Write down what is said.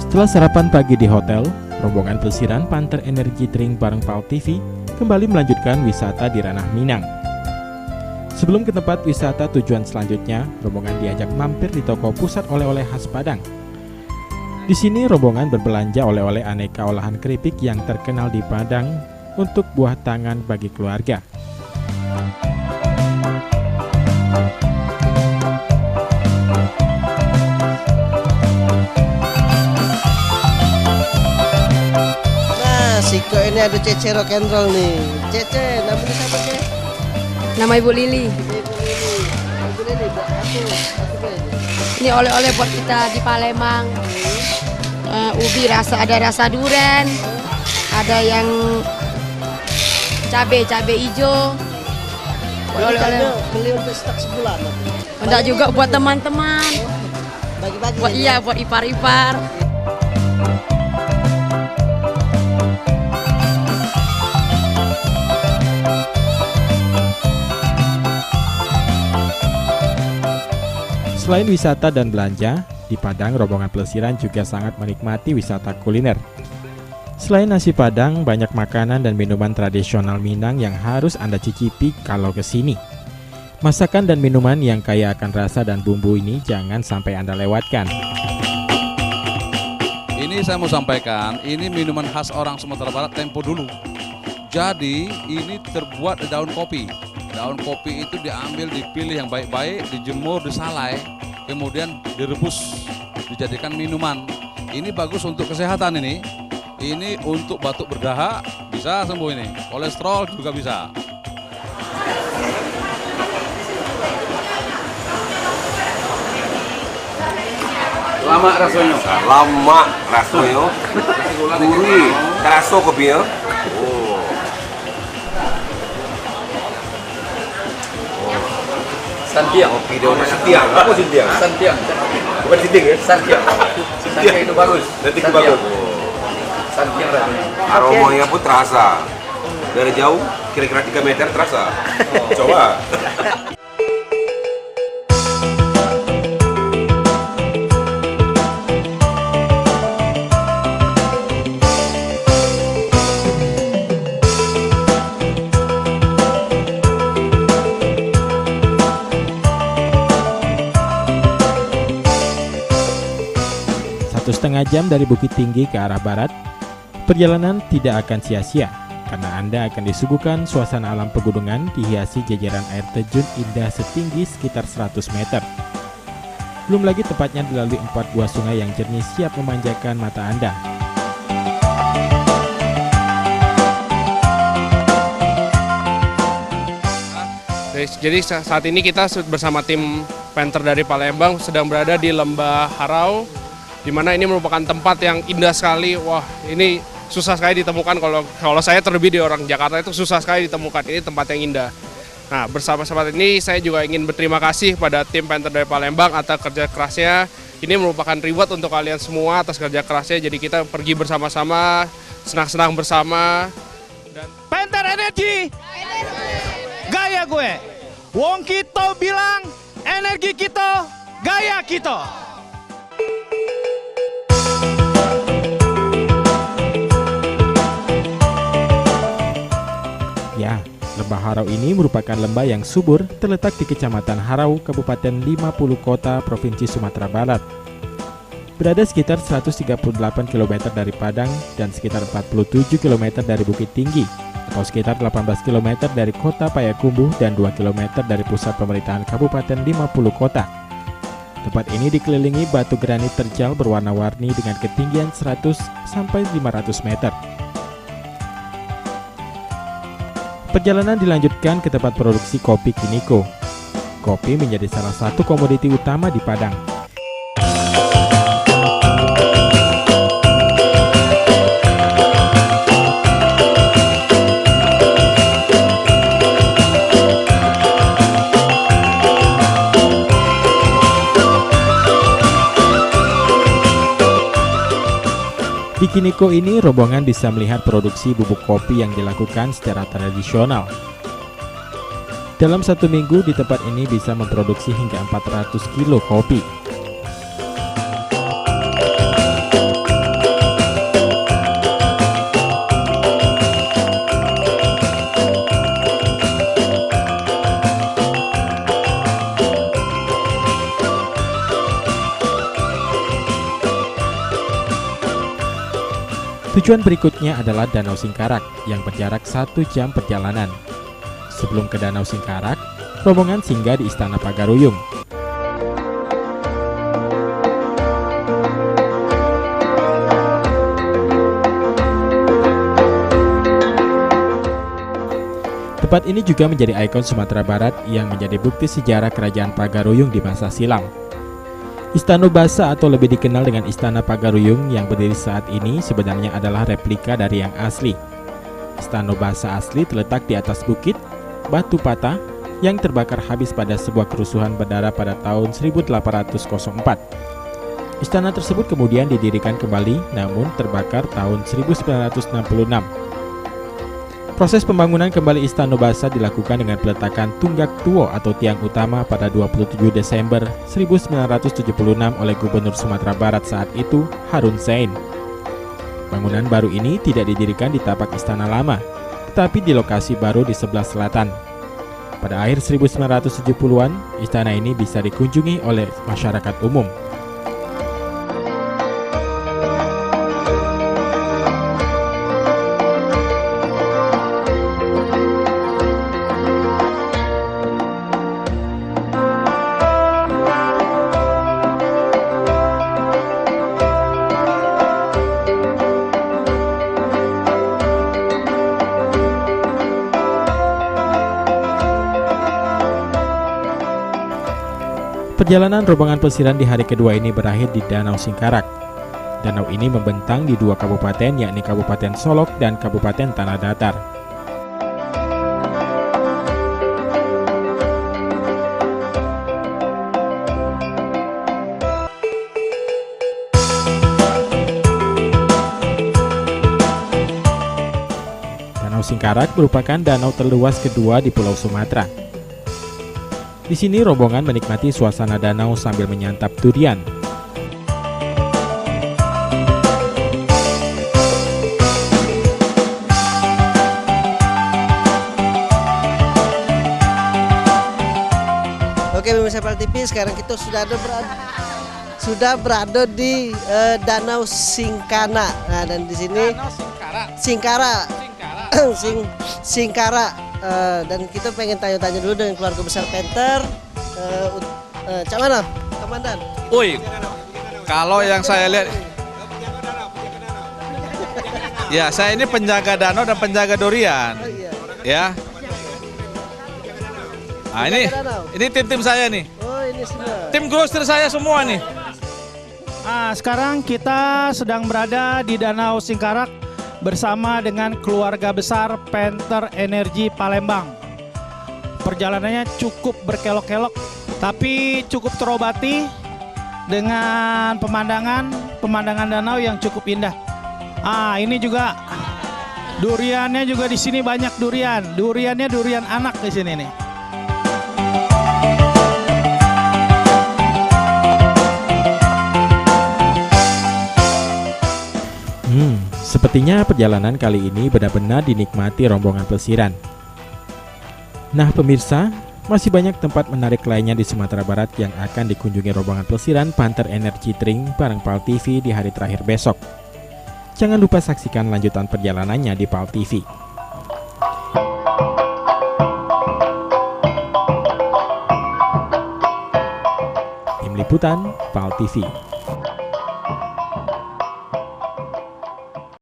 Setelah sarapan pagi di hotel, rombongan pelesiran Panther Energy Drink bareng PAL TV kembali melanjutkan wisata di Ranah Minang. Sebelum ke tempat wisata tujuan selanjutnya, rombongan diajak mampir di toko pusat oleh-oleh khas Padang. Di sini rombongan berbelanja oleh-oleh aneka olahan keripik yang terkenal di Padang untuk buah tangan bagi keluarga. Nah, Siko ini ada Cece rock and roll nih. Cece, namanya siapa, Ce? Nama Ibu Lili. Ibu Lili. Ibu Lili, buat aku beli. Ini oleh-oleh buat kita di Palembang. Ubi ada rasa durian, ada yang cabai hijau. Oleh-oleh Beli untuk stok sebulan. enggak juga buat teman-teman. Bagi-bagi. Buat ipar-ipar. Selain wisata dan belanja, di Padang rombongan pelesiran juga sangat menikmati wisata kuliner. Selain nasi Padang, banyak makanan dan minuman tradisional Minang yang harus Anda cicipi kalau ke sini. Masakan dan minuman yang kaya akan rasa dan bumbu ini jangan sampai Anda lewatkan. Ini saya mau sampaikan, ini minuman khas orang Sumatera Barat tempo dulu. Jadi ini terbuat dari daun kopi. Daun kopi itu diambil, dipilih yang baik-baik, dijemur, disalai, kemudian direbus, dijadikan minuman. Ini bagus untuk kesehatan ini. Ini untuk batuk berdahak bisa sembuh ini. Kolesterol juga bisa. Lama rasanya. Lama rasanya. Gurih. Terasa kopinya. Oh. Santiang. Kopi daun setiang. Apa setiang? Santiang. Bukan siting ya? Santiang. Santiang itu bagus. Nanti itu Santiang. bagus. Santiang rasanya. Aromanya pun terasa. Dari jauh kira-kira 3 meter terasa. Coba. Setengah jam dari Bukit Tinggi ke arah barat, perjalanan tidak akan sia-sia karena Anda akan disuguhkan suasana alam pegunungan dihiasi jajaran air terjun indah setinggi sekitar 100 meter. Belum lagi tepatnya dilalui 4 buah sungai yang jernih siap memanjakan mata Anda. Jadi saat ini kita bersama tim Panther dari Palembang sedang berada di Lembah Harau, di mana ini merupakan tempat yang indah sekali. Wah, ini susah sekali ditemukan. Kalau saya terlebih di orang Jakarta itu susah sekali ditemukan. Ini tempat yang indah. Nah, bersama-sama ini saya juga ingin berterima kasih pada tim Panther dari Palembang atas kerja kerasnya. Ini merupakan reward untuk kalian semua atas kerja kerasnya. Jadi kita pergi bersama-sama, senang-senang bersama. Dan Panther Energy, gaya gue. Wong kita bilang energi kita, gaya kita. Ya, Lembah Harau ini merupakan lembah yang subur terletak di Kecamatan Harau, Kabupaten 50 Kota, Provinsi Sumatera Barat. Berada sekitar 138 km dari Padang dan sekitar 47 km dari Bukit Tinggi, atau sekitar 18 km dari Kota Payakumbuh dan 2 km dari pusat pemerintahan Kabupaten 50 Kota. Tempat ini dikelilingi batu granit terjal berwarna-warni dengan ketinggian 100 sampai 500 meter. Perjalanan dilanjutkan ke tempat produksi kopi Kiniko. Kopi menjadi salah satu komoditi utama di Padang. Di Kiniko ini, rombongan bisa melihat produksi bubuk kopi yang dilakukan secara tradisional. Dalam 1 minggu di tempat ini bisa memproduksi hingga 400 kilo kopi. Tujuan berikutnya adalah Danau Singkarak yang berjarak 1 jam perjalanan. Sebelum ke Danau Singkarak, rombongan singgah di Istana Pagaruyung. Tempat ini juga menjadi ikon Sumatera Barat yang menjadi bukti sejarah kerajaan Pagaruyung di masa silam. Istana Basa atau lebih dikenal dengan Istana Pagaruyung yang berdiri saat ini sebenarnya adalah replika dari yang asli. Istana Basa asli terletak di atas bukit, batu patah, yang terbakar habis pada sebuah kerusuhan berdarah pada tahun 1804. Istana tersebut kemudian didirikan kembali namun terbakar tahun 1966. Proses pembangunan kembali Istana Basa dilakukan dengan peletakan tunggak tuo atau tiang utama pada 27 Desember 1976 oleh Gubernur Sumatera Barat saat itu, Harun Sein. Bangunan baru ini tidak didirikan di tapak istana lama, tetapi di lokasi baru di sebelah selatan. Pada akhir 1970-an, istana ini bisa dikunjungi oleh masyarakat umum. Perjalanan rombongan pelesiran di hari kedua ini berakhir di Danau Singkarak. Danau ini membentang di 2 kabupaten yakni Kabupaten Solok dan Kabupaten Tanah Datar. Danau Singkarak merupakan danau terluas kedua di Pulau Sumatera. Di sini rombongan menikmati suasana danau sambil menyantap durian. Oke, pemirsa PAL TV, sekarang kita sudah berada di Danau Singkana. Nah, dan di sini Singkara. Dan kita pengen tanya-tanya dulu dengan keluarga besar Panther. Cak mana, Komandan? Woi, kalau yang saya lihat, ya saya ini penjaga danau dan penjaga durian, Oh iya. ya. Nah ini tim saya nih, Oh ini semua. tim grosir saya semua nih. Sekarang kita sedang berada di Danau Singkarak bersama dengan keluarga besar Panther Energy Palembang. Perjalanannya cukup berkelok-kelok, tapi cukup terobati dengan pemandangan danau yang cukup indah. Ini juga duriannya juga di sini banyak durian. Duriannya durian anak di sini nih. Sepertinya perjalanan kali ini benar-benar dinikmati rombongan pelesiran. Nah pemirsa, masih banyak tempat menarik lainnya di Sumatera Barat yang akan dikunjungi rombongan pelesiran Panther Energy Drink bareng PAL TV di hari terakhir besok. Jangan lupa saksikan lanjutan perjalanannya di PAL TV. Tim Liputan PAL TV.